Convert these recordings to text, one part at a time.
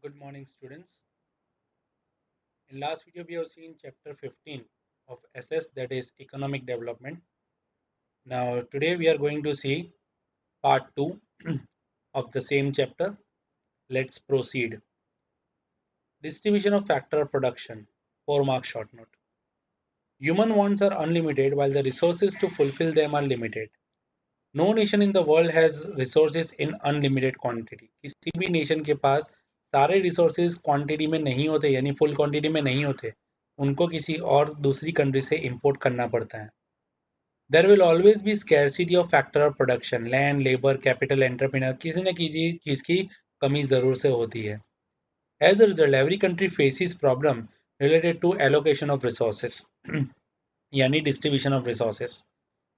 Good morning, students. In last video, we have seen chapter 15 of SS, that is economic development. Now, today we are going to see part 2 of the same chapter. Let's proceed. Distribution of factor of production. 4-mark short note. Human wants are unlimited while the resources to fulfill them are limited. No nation in the world has resources in unlimited quantity. किसी भी nation के पास सारे resources quantity में नहीं होते, यानी full quantity में नहीं होते. उनको किसी और दूसरी कंट्री से इंपोर्ट करना पड़ता है. There will always be scarcity of factor of production, land, labor, capital, entrepreneur. किसी न किसी चीज की कमी जरूर से होती है. As a result, every country faces problem related to allocation of resources, यानी distribution of resources.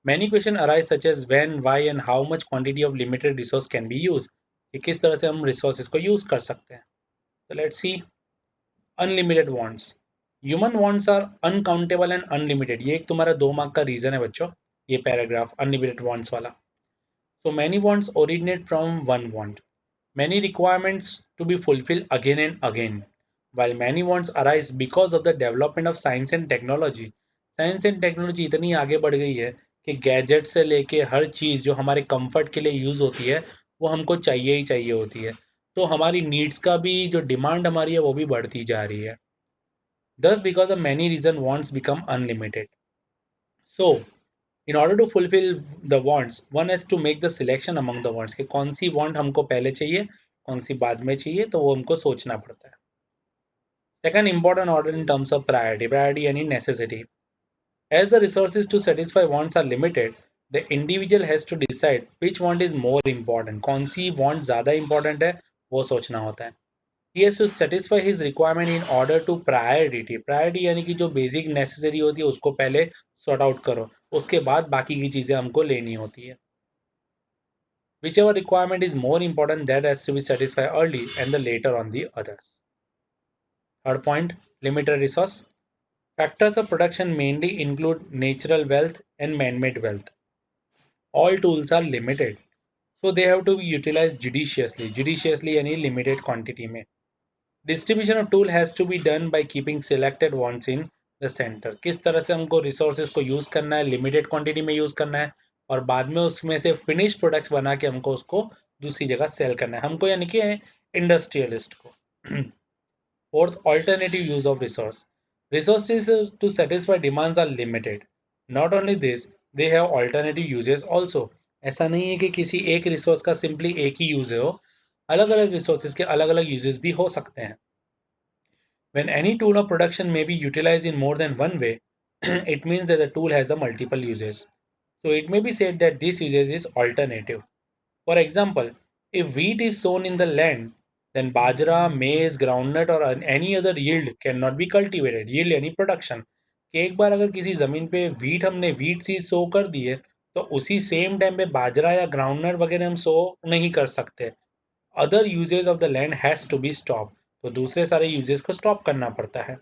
Many questions arise such as when, why and how much quantity of limited resource can be used. कि किस तरह से हम resources को use कर सकते हैं. So let's see. Unlimited wants. Human wants are uncountable and unlimited. ये एक तुम्हारा 2 मार्क का रीजन है बच्चों, ये पैराग्राफ अनलिमिटेड wants वाला. So many wants originate from one want. Many requirements to be fulfilled again and again. While many wants arise because of the development of science and technology. Science and technology इतनी आगे बढ़ गई है कि gadget से लेके हर चीज़ जो हमारे कंफर्ट के लिए यूज़ होती है वो हमको चाहिए ही चाहिए होती है. तो हमारी नीड्स का भी जो डिमांड हमारी है वो भी बढ़ती जा रही है. Thus, because of many reasons, wants become unlimited. So, in order to fulfill the wants, one has to make the selection among the wants कि कौन सी want हमको पहले चाहिए, कौन सी बाद में चाहिए, तो वो हमको सोचना पड़ता है. Second important order in terms of priority यानी necessity. As the resources to satisfy wants are limited, the individual has to decide which want is more important. कौन सी want ज़्यादा important है, वो सोचना होता है. He has to satisfy his requirement in order to priority. Priority यानी कि जो basic necessary होती है उसको पहले sort out करो, उसके बाद बाकी की चीज़ें हमको लेनी होती है. Whichever requirement is more important, that has to be satisfied early and the later on the others. Third point, limited resource. Factors of production mainly include natural wealth and man-made wealth. All tools are limited, so they have to be utilized judiciously. Judiciously यानी limited quantity में. Distribution of tool has to be done by keeping selected wants in the center. किस तरह से हमको resources को use करना है, limited quantity में use करना है और बाद में उसमें से finished products बना के हमको उसको दूसरी जगह sell करना है, हमको यानी कि industrialist को. Fourth, alternative use of resource. Resources to satisfy demands are limited. Not only this, they have alternative uses also. ऐसा नहीं है कि किसी एक resource का simply एक ही use हो, अलग अलग resources के अलग अलग uses भी हो सकते हैं. When any tool of production may be utilized in more than one way, it means that the tool has a multiple uses. So it may be said that this usage is alternative. For example, if wheat is sown in the land, then bajra, maize, groundnut or any other yield cannot be cultivated. Yield यानी production. कि एक बार अगर किसी जमीन पे हमने wheat seed सो कर दी है तो उसी सेम टाइम पे बाजरा या ग्राउंडनट वगैरह हम सो नहीं कर सकते. Other uses of the land has to be stopped. तो दूसरे सारे uses को stop करना पड़ता है.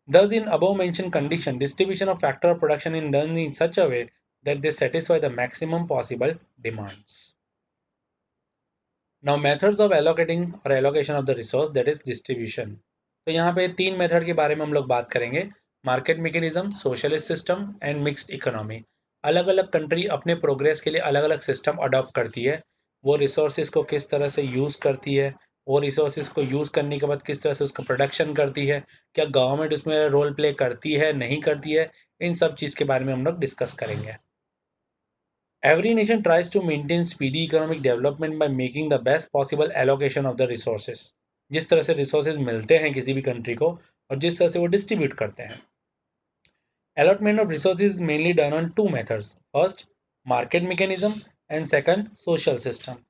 Thus, in above mentioned condition, distribution of factor of production is done in such a way that they satisfy the maximum possible demands. Now methods of allocating or allocation of the resource, that is distribution. तो यहाँ पे 3 method के बारे में हम लोग बात करेंगे. Market mechanism, socialist system and mixed economy. अलग अलग कंट्री अपने प्रोग्रेस के लिए अलग अलग सिस्टम अडॉप्ट करती है. वो रिसोर्सेज को किस तरह से यूज़ करती है, वो रिसोर्सेज को यूज़ करने के बाद किस तरह से उसका प्रोडक्शन करती है, क्या गवर्नमेंट उसमें रोल प्ले करती है नहीं करती है, इन सब चीज़ के बारे में हम लोग डिस्कस करेंगे. Every nation tries to maintain speedy economic development by making the best possible allocation of the resources. जिस तरह से resources मिलते हैं किसी भी country को और जिस तरह से वो distribute करते हैं. Allotment of resources is mainly done on two methods. First, market mechanism and second, social system.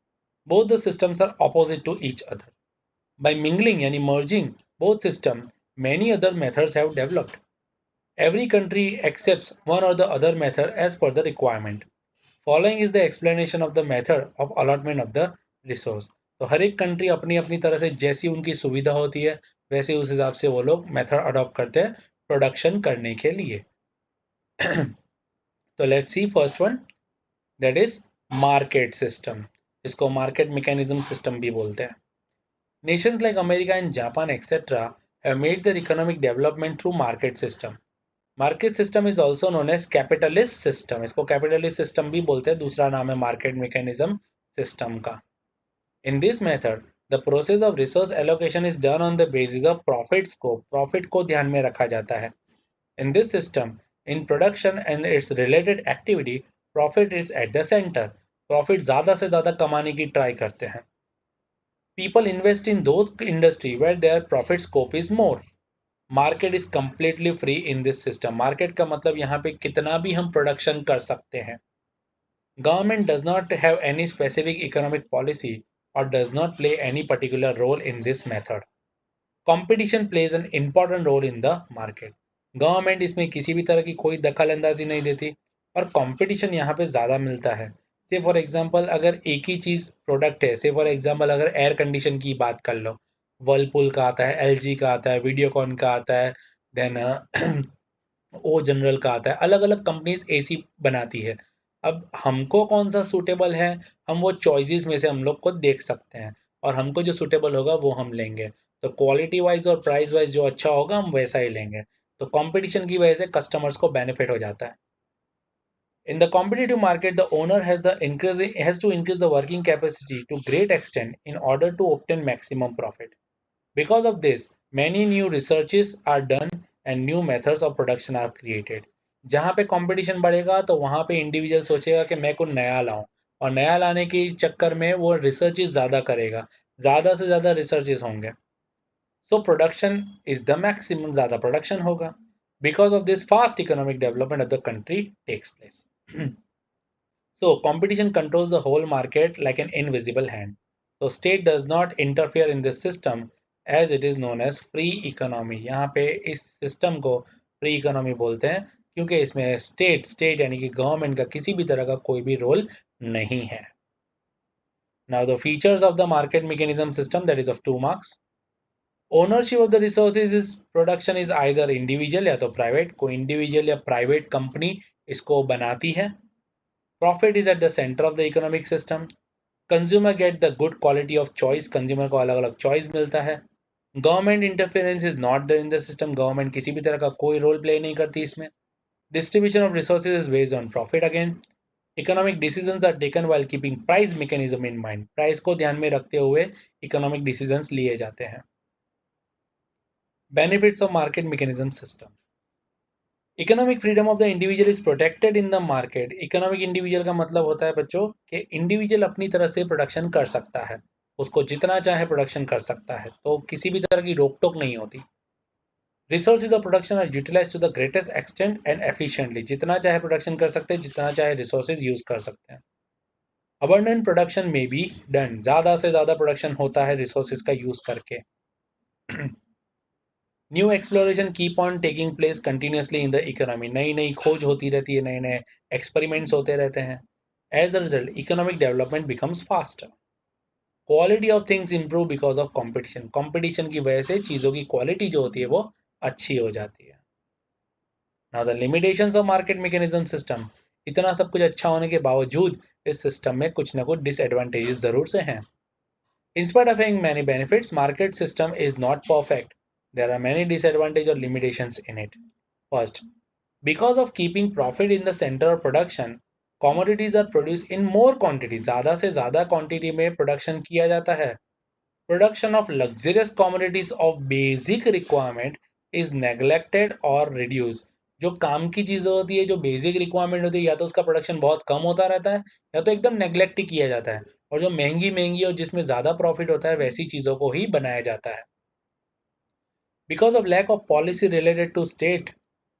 Both the systems are opposite to each other. By mingling यानी merging both systems, many other methods have developed. Every country accepts one or the other method as per the requirement. Following is the explanation of the method of allotment of the resource. तो हर एक country अपनी अपनी तरह से जैसी उनकी सुविधा होती है वैसे उस हिसाब से वो लोग मेथड अडॉप्ट करते हैं प्रोडक्शन करने के लिए. तो let's C first one, that is market system. इसको मार्केट मैकेनिज्म सिस्टम भी बोलते हैं. Nations like America and Japan, etc., have made their economic development through market system. Market system is also known as capitalist system. इसको capitalist system भी बोलते हैं, दूसरा नाम है market mechanism system का. In this method, the process of resource allocation is done on the basis of profit scope. Profit को ध्यान में रखा जाता है. In this system, in production and its related activity, profit is at the center. Profit ज़्यादा से ज़्यादा कमाने की try करते हैं. People invest in those industry where their profit scope is more. Market is completely free in this system. Market का मतलब यहाँ पे कितना भी हम प्रोडक्शन कर सकते हैं. Government does not have any specific economic policy और does not play any particular role in this method. Competition plays an important role in the market. Government इसमें किसी भी तरह की कोई दखल अंदाजी नहीं देती और कंपटीशन यहाँ पे ज़्यादा मिलता है. से फॉर एग्जांपल अगर एक ही चीज़ प्रोडक्ट है, से फॉर एग्जांपल अगर एयर कंडीशन की बात कर लो, वर्लपूल का आता है, एलजी का आता है, वीडियोकॉन का आता है, देन ओ जनरल का आता है. अलग अलग कंपनीज एसी बनाती है. अब हमको कौन सा सूटेबल है, हम वो चॉइसेस में से हम लोग को देख सकते हैं और हमको जो सूटेबल होगा वो हम लेंगे. तो क्वालिटी वाइज और प्राइस वाइज जो अच्छा होगा हम वैसा ही लेंगे. तो कंपटीशन की वजह से कस्टमर्स को बेनिफिट हो जाता है. In the competitive market, the owner has to increase the working capacity to great extent in order to obtain maximum profit. Because of this, many new researches are done and new methods of production are created. जहाँ पे competition बढ़ेगा तो वहाँ पे individual सोचेगा कि मैं कुछ नया लाऊं और नया लाने के चक्कर में वो रिसर्चेस ज़्यादा करेगा, ज़्यादा से ज़्यादा रिसर्चेस होंगे. So production is the maximum, ज़्यादा प्रोडक्शन होगा. Because of this fast economic development of the country takes place. So competition controls the whole market like an invisible hand. So state does not interfere in this system as it is known as free economy. यहाँ पे इस system को free economy बोलते हैं क्योंकि इसमें state यानी कि गवर्नमेंट का किसी भी तरह का कोई भी रोल नहीं है. Now the features of the market mechanism system, that is of 2 marks. Ownership of the resources is production is either individual या तो private. कोई individual या private company इसको बनाती है. Profit is at the center of the economic system. Consumer get the good quality of choice. Consumer को अलग अलग choice मिलता है. Government interference is not there in the system. Government किसी भी तरह का कोई role play नहीं करती इसमें. Distribution of resources is based on profit again. Economic decisions are taken while keeping price mechanism in mind. Price को ध्यान में रखते हुए economic decisions लिए जाते हैं. Benefits of market mechanism system. Economic freedom of the individual is protected in the market. Economic individual का मतलब होता है बच्चों कि इंडिविजुअल अपनी तरह से प्रोडक्शन कर सकता है, उसको जितना चाहे प्रोडक्शन कर सकता है, तो किसी भी तरह की रोक टोक नहीं होती. Resources of production are utilize to the greatest extent and efficiently. जितना चाहे प्रोडक्शन कर सकते हैं, जितना चाहे रिसोर्सेज यूज कर सकते हैं. अबंडेंट प्रोडक्शन में बी डन. ज़्यादा से ज़्यादा प्रोडक्शन होता है रिसोर्सेज का यूज करके. New exploration keep on taking place continuously in the economy. नई नई खोज होती रहती है, नए नए एक्सपेरिमेंट्स होते रहते हैं. As a result economic development becomes faster. Quality of things improve because of competition. Competition की वजह से चीज़ों की क्वालिटी जो होती है वो अच्छी हो जाती है. Now the limitations of market mechanism system. इतना सब कुछ अच्छा होने के बावजूद इस सिस्टम में कुछ ना कुछ डिसएडवांटेजेस जरूर से हैं. In spite of having many benefits, market system is not perfect. There are many disadvantages or limitations in it. First, because of keeping profit in the center of production, commodities are produced in more quantity. ज़्यादा से ज़्यादा quantity में production किया जाता है. Production of luxurious commodities of basic requirement is neglected or reduced. जो काम की चीज़ें होती है, जो बेसिक रिक्वायरमेंट होती है, या तो उसका प्रोडक्शन बहुत कम होता रहता है या तो एकदम नेग्लेक्ट ही किया जाता है. और जो महंगी महंगी और जिसमें ज़्यादा प्रॉफिट होता है वैसी चीज़ों को ही बनाया जाता है. Because of lack of policy related to state,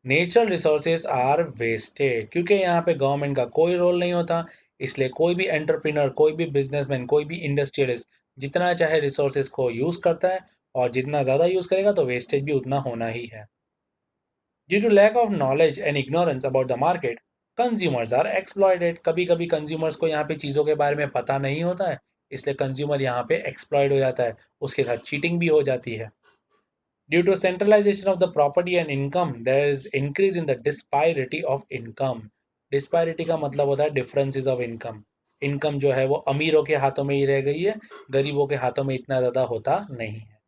natural resources are wasted. क्योंकि यहाँ पे गवर्नमेंट का कोई रोल नहीं होता, इसलिए कोई भी एंटरप्रेन्योर, कोई भी बिजनेसमैन, कोई भी इंडस्ट्रियलिस्ट जितना चाहे रिसोर्सेज को यूज़ करता है और जितना ज़्यादा यूज़ करेगा तो वेस्टेज भी उतना होना ही है. Due to lack of knowledge and ignorance about the market, consumers are exploited. कभी कभी consumers को यहाँ पे चीज़ों के बारे में पता नहीं होता है, इसलिए consumer यहाँ पे exploit हो जाता है, उसके साथ cheating भी हो जाती है. Due to centralization of the property and income, there is increase in the disparity of income. Disparity का मतलब होता है differences of income. इनकम जो है वो अमीरों के हाथों में ही रह गई है, गरीबों के हाथों में इतना ज़्यादा होता नहीं है।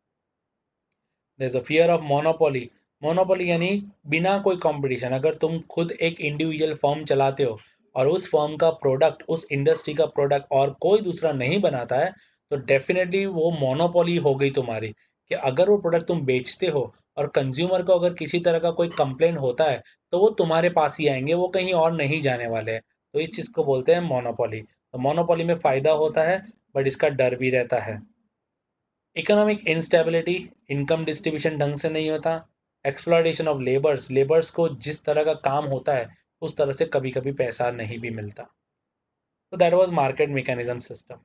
There is a fear of monopoly. Monopoly यानी बिना कोई कंपटीशन, अगर तुम खुद एक इंडिविजुअल फर्म चलाते हो और उस फर्म का प्रोडक्ट, उस इंडस्ट्री का प्रोडक्ट और कोई दूसरा नहीं बनाता है, तो डेफिनेटली वो मोनोपोली हो गई तुम्हारी, कि अगर वो प्रोडक्ट तुम बेचते हो और कंज्यूमर को अगर किसी तरह का कोई कंप्लेन होता है, तो वो तुम्हारे पास ही आएंगे, वो कहीं और नहीं जाने वाले हैं। तो इस चीज़ को बोलते हैं मोनोपोली। तो मोनोपोली में फ़ायदा होता है, बट इसका डर भी रहता है। इकोनॉमिक इंस्टेबिलिटी, इनकम डिस्ट्रीब्यूशन ढंग से नहीं होता। एक्सप्लॉयटेशन ऑफ लेबर्स, लेबर्स को जिस तरह का काम होता है उस तरह से कभी कभी पैसा नहीं भी मिलता। तो that was market mechanism system.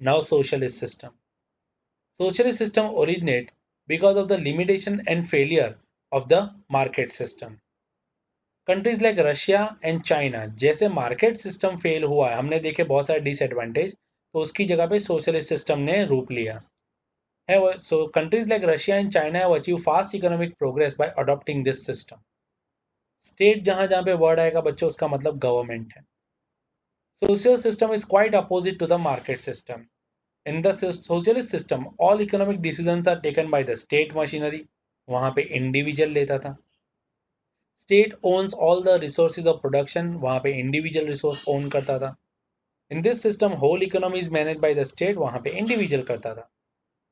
Now socialist system. Socialist system originate because of the limitation and failure of the market system. Countries like Russia and China, जैसे मार्केट सिस्टम फेल हुआ है, हमने देखे बहुत सारे डिसएडवांटेज, तो उसकी जगह पे सोशलिस्ट सिस्टम ने रूप लिया है। So countries like Russia and China have achieve fast economic progress by adopting this system. State जहां जहां पे वर्ड आएगा बच्चों उसका मतलब गवर्नमेंट है। Social system is quite opposite to the market system. In the socialist system, all economic decisions are taken by the state machinery. वहां पे इंडिविजुअल लेता था। State owns all the resources of production, वहां पे individual resource own करता था। In this system whole economy is manage by the state, वहां पे इंडिविजुअल करता था।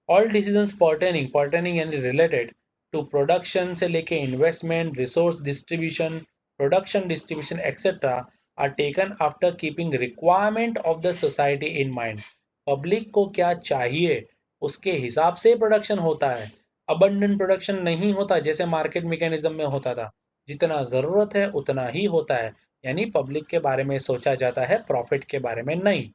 ऑल डिसीजंस पर्टेनिंग, पर्टेनिंग यानी रिलेटेड टू प्रोडक्शन से लेके investment, resource distribution, production distribution etcetera are taken after keeping requirement of the society in mind. Public को क्या चाहिए उसके हिसाब से प्रोडक्शन होता है। अबंडेंट प्रोडक्शन नहीं होता जैसे मार्केट मैकेनिज्म में होता था। जितना ज़रूरत है उतना ही होता है, यानी पब्लिक के बारे में सोचा जाता है, प्रॉफिट के बारे में नहीं।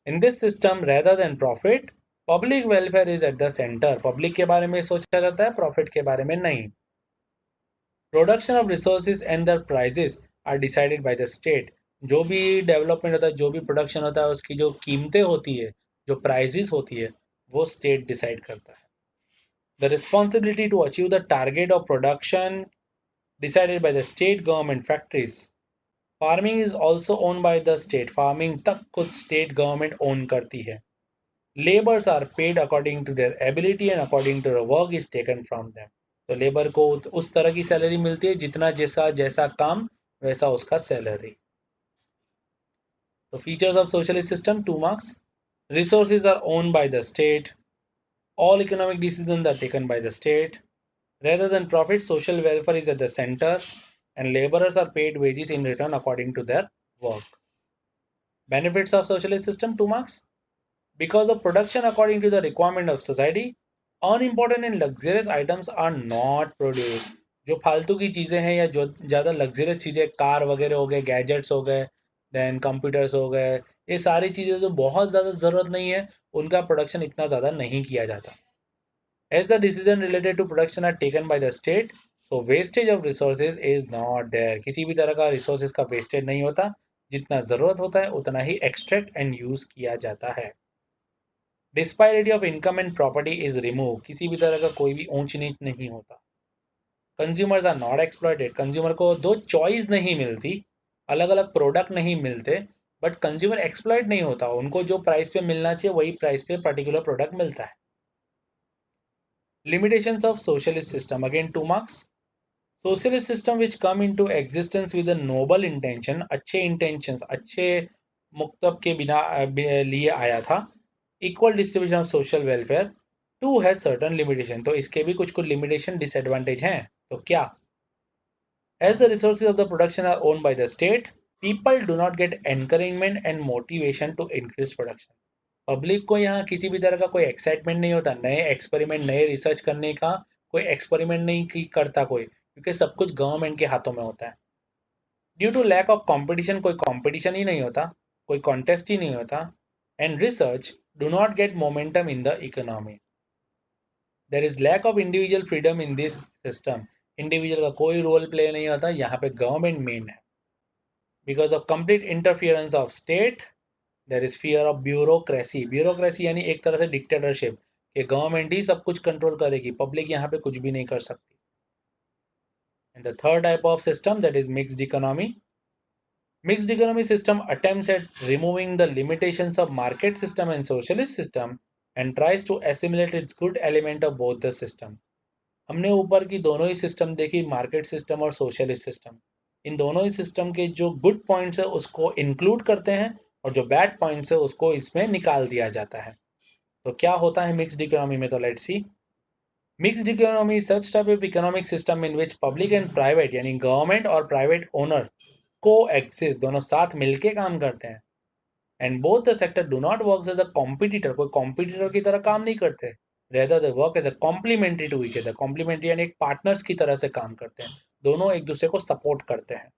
इन this system rather than profit, public welfare is at the centre. Public के बारे में सोचा जाता है, प्रॉफिट के बारे में नहीं। Production of resources and the prices are decided by the state. जो भी डेवलपमेंट होता है, जो भी प्रोडक्शन होता है, उसकी जो कीमतें होती है, जो प्राइजेस होती है, वो स्टेट डिसाइड करता है। The responsibility to achieve the target of production decided by the state government factories. Farming is also own by the state. Farming तक खुद स्टेट गवर्नमेंट ओन करती है। Laborers are paid according to their ability and according to the work is taken from them. तो labour को उस तरह की salary मिलती है जितना जैसा जैसा काम वैसा उसका सैलरी। तो features of socialist system 2 marks. Resources are owned by the state. All economic decisions are taken by the state. Rather than profit, social welfare is at the center, and laborers are paid wages in return according to their work. Benefits of socialist system 2 marks. Because of production according to the requirement of society, unimportant and luxurious items are not produced. जो फालतू की चीज़ें हैं या जो ज़्यादा luxurious चीज़ें, car वगैरह हो गए, गैजेट्स हो गए, देन कंप्यूटर्स हो गए, ये सारी चीज़ें जो बहुत ज़्यादा ज़रूरत नहीं है उनका प्रोडक्शन इतना ज़्यादा नहीं किया जाता। As the decision related to production are taken by the state, so wastage of resources is not there. किसी भी तरह का रिसोर्सेज का वेस्टेज नहीं होता, जितना ज़रूरत होता है उतना ही एक्सट्रैक्ट एंड यूज़ किया जाता है। Disparity of income and property is remove. किसी भी तरह का कोई भी ऊंच नीच नहीं होता। Consumers are not exploited. Consumer को दो चॉइस नहीं मिलती, अलग अलग प्रोडक्ट नहीं मिलते, बट कंज्यूमर एक्सप्लॉइट नहीं होता। उनको जो प्राइस पे मिलना चाहिए वही प्राइस पे पर्टिकुलर प्रोडक्ट मिलता है। Limitations of socialist system, again 2 marks. Socialist system which come into existence with a noble intention, अच्छे इंटेंशंस, अच्छे मुक्तब के बिना लिए आया था। Equal distribution of social welfare to has certain limitation, तो इसके भी कुछ कुछ लिमिटेशन डिसएडवांटेज हैं। तो क्या? As the resources of the production are owned by the state, people do not get encouragement and motivation to increase production. Public को यहाँ किसी भी तरह का कोई एक्साइटमेंट नहीं होता, नए एक्सपेरिमेंट, नए रिसर्च करने का कोई एक्सपेरिमेंट नहीं करता कोई, क्योंकि सब कुछ गवर्नमेंट के हाथों में होता है। Due to lack of competition, कोई कंपटीशन ही नहीं होता, कोई कॉन्टेस्ट ही नहीं होता, and research do not get momentum in the economy. There is lack of individual freedom in this system. Individual का कोई रोल प्ले नहीं होता, यहाँ पे गवर्नमेंट मेन है। Because of complete interference of state, there is fear of bureaucracy. Bureaucracy यानी एक तरह से डिक्टेटरशिप, कि गवर्नमेंट ही सब कुछ कंट्रोल करेगी, पब्लिक यहाँ पे कुछ भी नहीं कर सकती। And the third type of system that is mixed economy. Mixed economy system attempts at removing the limitations of market system and socialist system and tries to assimilate its good element of both the system. हमने ऊपर की दोनों ही system देखी, market system और socialist system. इन दोनों ही system के जो good points है उसको इंक्लूड करते हैं और जो बैड पॉइंट्स है उसको इसमें निकाल दिया जाता है। तो क्या होता है मिक्स्ड इकोनॉमी में, तो let's see. Mixed economy is such type of economic system in which public and private यानी गवर्नमेंट और प्राइवेट ओनर को एक्सिस्ट दोनों साथ मिलके काम करते हैं। And both the sector do not work as a competitor, कोई कॉम्पिटिटर की तरह काम नहीं करते। Rather they work as a complementary to each other, complementary यानी एक पार्टनर्स की तरह से काम करते हैं, दोनों एक दूसरे को सपोर्ट करते हैं।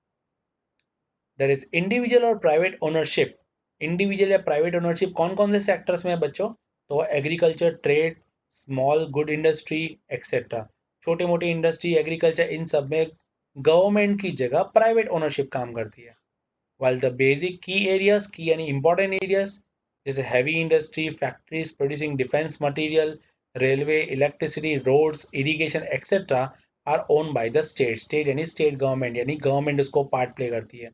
देयर इज इंडिविजुअल और प्राइवेट ओनरशिप। इंडिविजुअल या प्राइवेट ओनरशिप कौन कौन से सेक्टर्स में है बच्चों, तो agriculture, trade, small good industry etcetera. छोटी मोटी इंडस्ट्री, एग्रीकल्चर, इन सब में गवर्नमेंट की जगह प्राइवेट ओनरशिप काम करती है। while the basic key areas, key यानी important areas जैसे heavy industry, factories producing defense material, railway, electricity, roads, irrigation etc. are owned by the state. State यानी state government यानी government उसको part play करती है।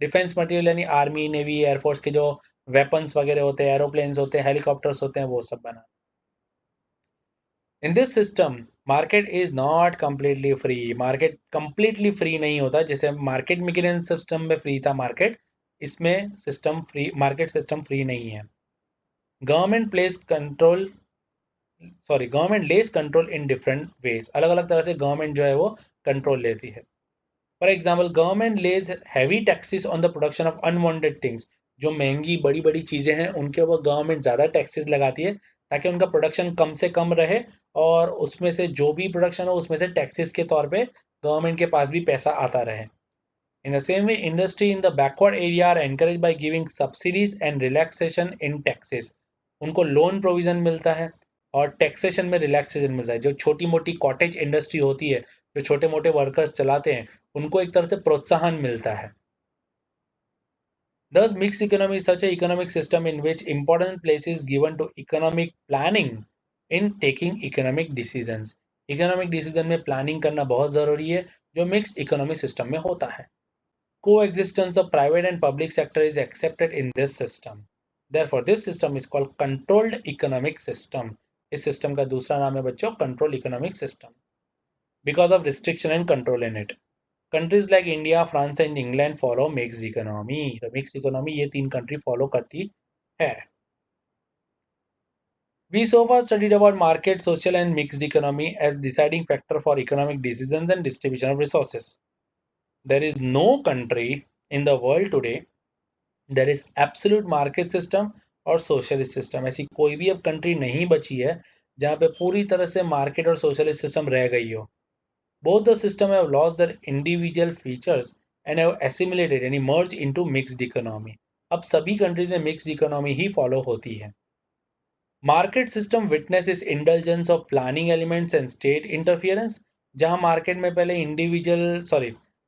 डिफेंस मटेरियल यानी army, navy, air force के जो वेपन्स वगैरह होते हैं, एरोप्लेन्स होते हैं, हेलीकॉप्टर्स होते हैं, वो सब बना। इन this system market is not completely free. Market completely free नहीं होता, जैसे मार्केट मैकेनिज्म सिस्टम में फ्री था मार्केट, इसमें system free, market system free नहीं है। Government place control, sorry government less control in different ways, अलग अलग तरह से गवर्नमेंट जो है वो कंट्रोल लेती है। For example government lays heavy taxes on the production of unwanted things. जो महंगी बड़ी बड़ी चीजें हैं उनके ऊपर गवर्नमेंट ज्यादा टैक्सेस लगाती है ताकि उनका प्रोडक्शन कम से कम रहे, और उसमें से जो भी प्रोडक्शन हो उसमें से टैक्सेस के तौर पे गवर्नमेंट के पास भी पैसा आता रहे। In the same way industry in the backward area are encourage by giving subsidies and relaxation in taxes. उनको लोन प्रोविजन मिलता है और टैक्सेशन में रिलैक्सेशन मिलता है। जो छोटी मोटी कॉटेज इंडस्ट्री होती है, जो छोटे मोटे वर्कर्स चलाते हैं, उनको एक तरह से प्रोत्साहन मिलता है। Thus, mixed economy is such an economic system in which important place is given to economic planning in taking economic decisions. Economic decision में planning करना बहुत ज़रूरी है, जो mixed economy system में होता है। Coexistence of private and public sector is accepted in this system. Therefore, this system is called controlled economic system. इस system का दूसरा नाम है बच्चों controlled economic system. Because of restriction and control in it. Countries like India, France and England follow mixed economy. तो mixed economy ये तीन country follow करती है। We so far studied about market, social and mixed economy as deciding factor for economic decisions and distribution of resources. There is no country in the world today there is absolute market system और socialist system। ऐसी कोई भी अब country नहीं बची है जहाँ पे पूरी तरह से market और socialist system रह गई हो। Both the system have lost their individual features and have assimilated यानी merged into mixed economy। अब सभी countries में mixed economy ही follow होती है। Market system witnesses indulgence of planning elements and state interference। जहां मार्केट में पहले इंडिविजुअल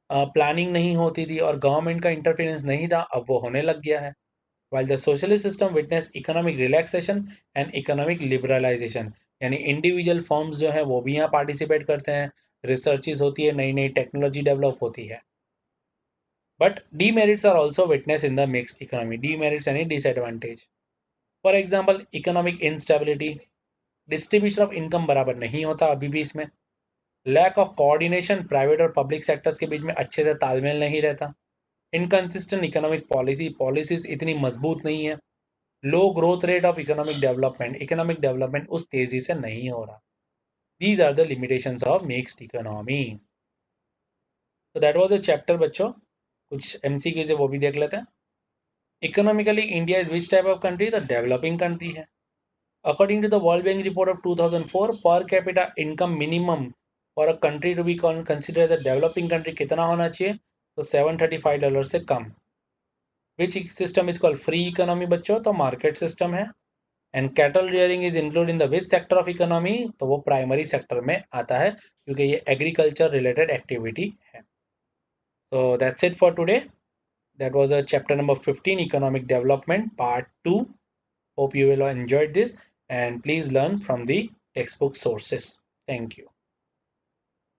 प्लानिंग नहीं होती थी और गवर्नमेंट का इंटरफेरेंस नहीं था, अब वो होने लग गया है। While the socialist system witnessed economic relaxation and economic liberalization, यानी इंडिविजुअल फर्म्स जो है वो भी यहाँ पार्टिसिपेट करते हैं, रिसर्चेस होती है, नई नई टेक्नोलॉजी डेवलप होती है। But demerits are also witness in the mixed economy. Demerits यानी disadvantage. For example economic instability, distribution of income बराबर नहीं होता अभी भी इसमें। लैक ऑफ कोऑर्डिनेशन, प्राइवेट और पब्लिक सेक्टर्स के बीच में अच्छे से तालमेल नहीं रहता। इनकंसिस्टेंट इकोनॉमिक पॉलिसी, पॉलिसीज इतनी मजबूत नहीं है। Low growth rate of economic development, economic development उस तेजी से नहीं हो रहा। These are the limitations of mixed economy. तो दैट वाज द चैप्टर बच्चों। कुछ एमसीक्यूज है वो भी देख लेते हैं। Economically India is which type of country, the developing country है। According to the World Bank report of 2004, per capita income minimum for a country to be consider as a developing country कितना होना चाहिए, तो $735 से कम। Which system is called free economy बच्चों, तो market system है। And cattle rearing is include in the which sector of economy, तो वो प्राइमरी सेक्टर में आता है क्योंकि ये एग्रीकल्चर रिलेटेड एक्टिविटी है। So that's it for today. That was a chapter number 15, economic development part 2. Hope you will enjoy this and please learn from the textbook sources. Thank you.